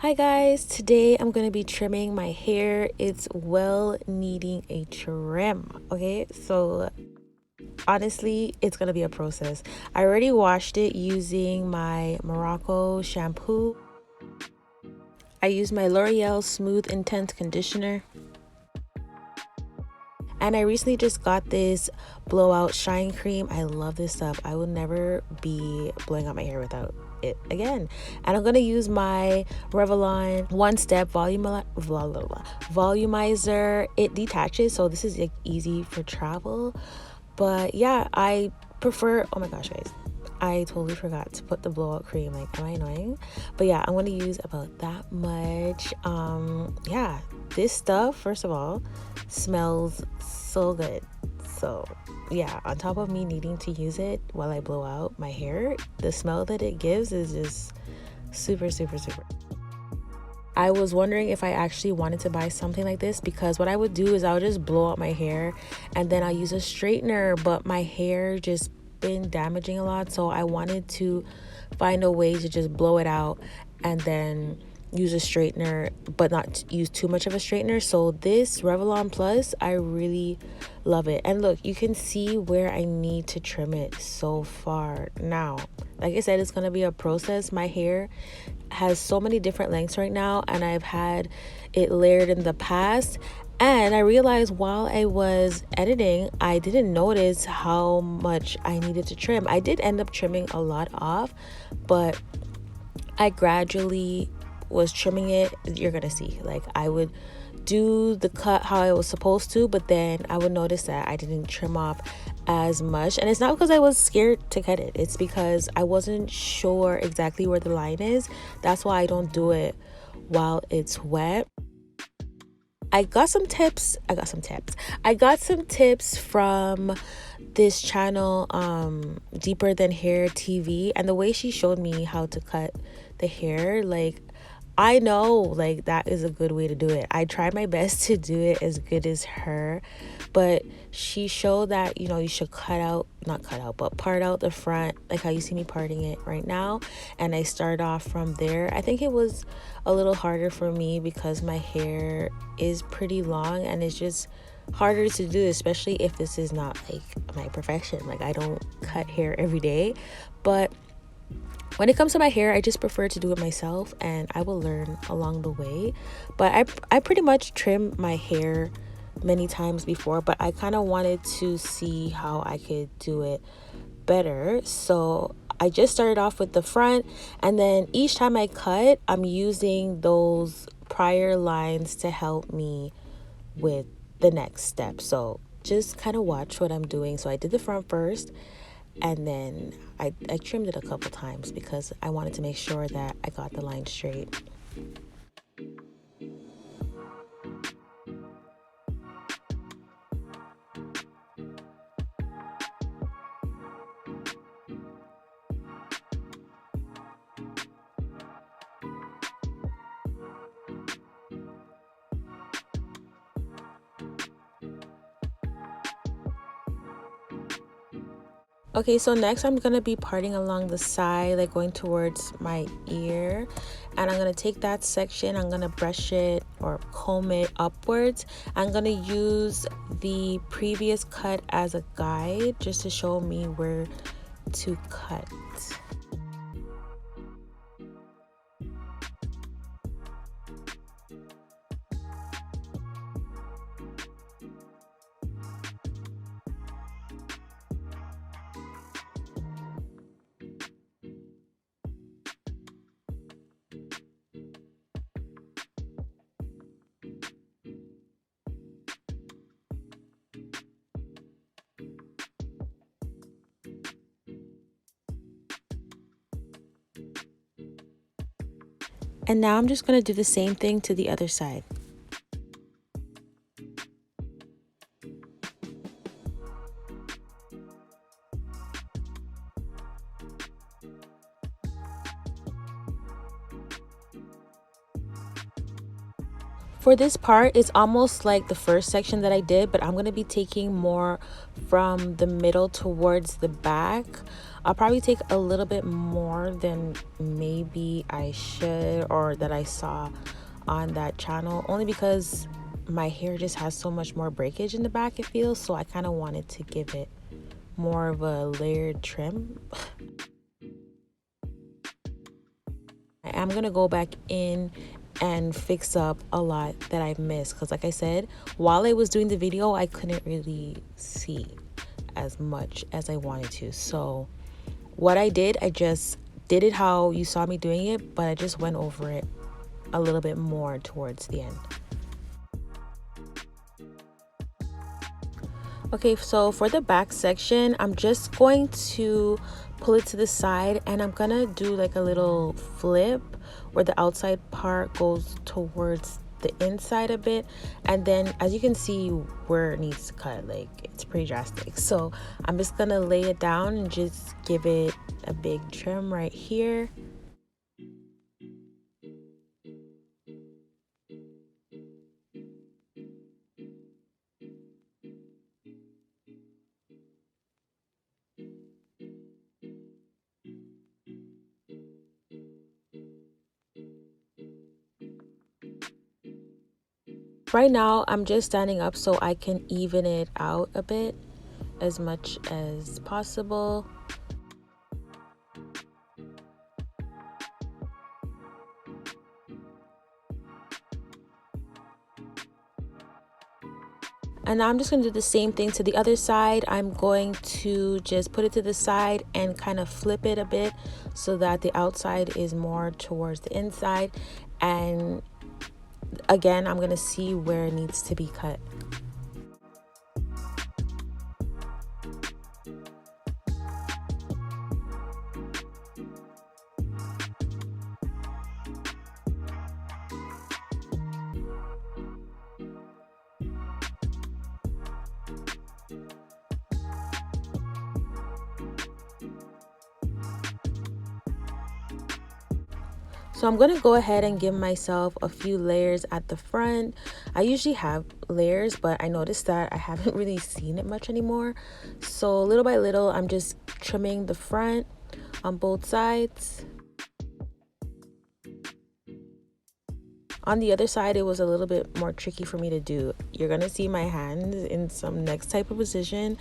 Hi guys, today I'm gonna be trimming my hair. It's well needing a trim. Okay, so honestly, it's gonna be a process. I already washed it using my Morocco shampoo. I use my L'Oreal Smooth Intense Conditioner. And I recently just got this blowout shine cream. I love this stuff. I will never be blowing out my hair without it again. And I'm gonna use my Revlon one step volumizer. It detaches, so this is like easy for travel. But yeah, I prefer, oh my gosh guys, I totally forgot to put the blowout cream. Like, am I annoying? But yeah, I'm gonna use about that much. Yeah, this stuff, first of all, smells so good. So yeah, on top of me needing to use it while I blow out my hair, the smell that it gives is just super. I was wondering if I actually wanted to buy something like this, because what I would do is I would just blow out my hair and then I'll use a straightener, but my hair just been damaging a lot, so I wanted to find a way to just blow it out and then use a straightener, but not use too much of a straightener. So this Revlon Plus, I really love it. And look, you can see where I need to trim it so far. Now, like I said, it's gonna be a process. My hair has so many different lengths right now, and I've had it layered in the past. And I realized while I was editing, I didn't notice how much I needed to trim. I did end up trimming a lot off, but I gradually was trimming it. You're gonna see, like, I would do the cut how I was supposed to, but then I would notice that I didn't trim off as much. And it's not because I was scared to cut it, it's because I wasn't sure exactly where the line is. That's why I don't do it while it's wet. I got some tips. I got some tips from this channel, Deeper Than Hair TV, and the way she showed me how to cut the hair, like, I know, like, that is a good way to do it. I tried my best to do it as good as her, but she showed that, you know, you should not cut out, but part out the front, like how you see me parting it right now. And I start off from there. I think it was a little harder for me because my hair is pretty long and it's just harder to do, especially if this is not like my profession. Like, I don't cut hair every day, but when it comes to my hair, I just prefer to do it myself, and I will learn along the way. But I pretty much trim my hair many times before, but I kind of wanted to see how I could do it better. So I just started off with the front, and then each time I cut, I'm using those prior lines to help me with the next step. So just kind of watch what I'm doing. So I did the front first, and then I trimmed it a couple times because I wanted to make sure that I got the line straight. Okay, so next I'm gonna be parting along the side, like going towards my ear, and I'm gonna take that section, I'm gonna brush it or comb it upwards. I'm gonna use the previous cut as a guide just to show me where to cut. And now I'm just gonna do the same thing to the other side. For this part, it's almost like the first section that I did, but I'm going to be taking more from the middle towards the back. I'll probably take a little bit more than maybe I should, or that I saw on that channel, only because my hair just has so much more breakage in the back, it feels. So I kind of wanted to give it more of a layered trim. I am going to go back in and fix up a lot that I missed, because like I said, while I was doing the video, I couldn't really see as much as I wanted to. So what I did, I just did it how you saw me doing it, but I just went over it a little bit more towards the end. Okay, so for the back section, I'm just going to pull it to the side, and I'm gonna do like a little flip where the outside part goes towards the inside a bit, and then as you can see where it needs to cut, like it's pretty drastic. So I'm just gonna lay it down and just give it a big trim right here. Right now, I'm just standing up so I can even it out a bit as much as possible. And now I'm just going to do the same thing to the other side. I'm going to just put it to the side and kind of flip it a bit so that the outside is more towards the inside. And again, I'm going to see where it needs to be cut. So I'm going to go ahead and give myself a few layers at the front. I usually have layers, but I noticed that I haven't really seen it much anymore. So little by little, I'm just trimming the front on both sides. On the other side, it was a little bit more tricky for me to do. You're going to see my hands in some next type of position,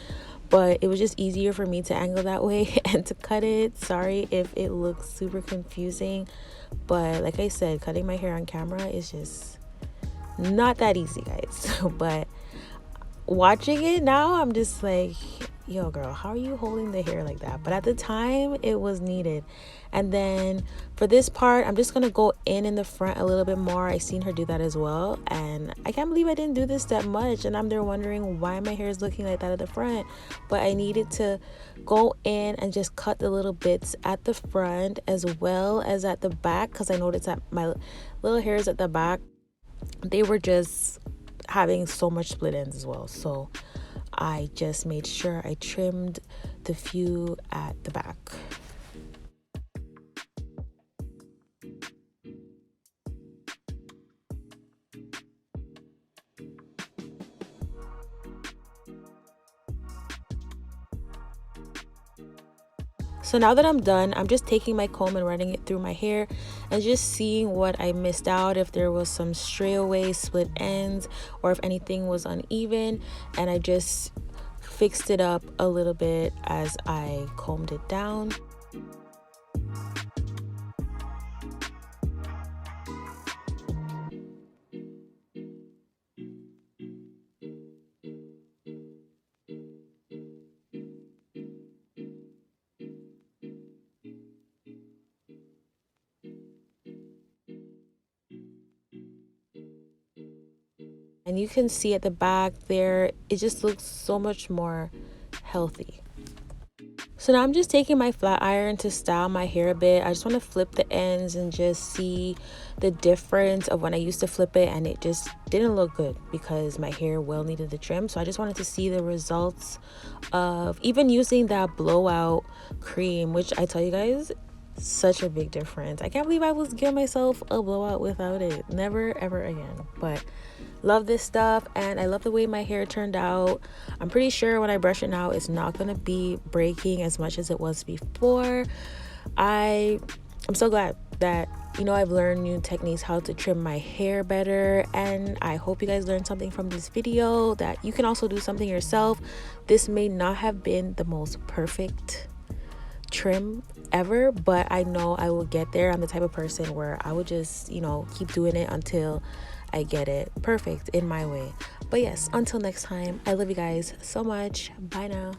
but it was just easier for me to angle that way and to cut it. Sorry if it looks super confusing, but like I said, cutting my hair on camera is just not that easy, guys. But watching it now, I'm just like, yo girl, how are you holding the hair like that? But at the time, it was needed. And then for this part, I'm just gonna go in the front a little bit more. I seen her do that as well, and I can't believe I didn't do this that much. And I'm there wondering why my hair is looking like that at the front, but I needed to go in and just cut the little bits at the front as well as at the back, because I noticed that my little hairs at the back, they were just having so much split ends as well. So I just made sure I trimmed the few at the back. So now that I'm done, I'm just taking my comb and running it through my hair and just seeing what I missed out, if there was some stray away split ends or if anything was uneven, and I just fixed it up a little bit as I combed it down. And you can see at the back there, it just looks so much more healthy. So now I'm just taking my flat iron to style my hair a bit. I just want to flip the ends and just see the difference of when I used to flip it, and it just didn't look good because my hair well needed the trim. So I just wanted to see the results of even using that blowout cream, which I tell you guys, such a big difference. I can't believe I was giving myself a blowout without it. Never ever again. But love this stuff, and I love the way my hair turned out. I'm pretty sure when I brush it now, it's not gonna be breaking as much as it was before. I'm so glad that, you know, I've learned new techniques how to trim my hair better, and I hope you guys learned something from this video, that you can also do something yourself. This may not have been the most perfect trim ever, but I know I will get there. I'm the type of person where I would just, you know, keep doing it until I get it perfect in my way. But yes, until next time, I love you guys so much. Bye now.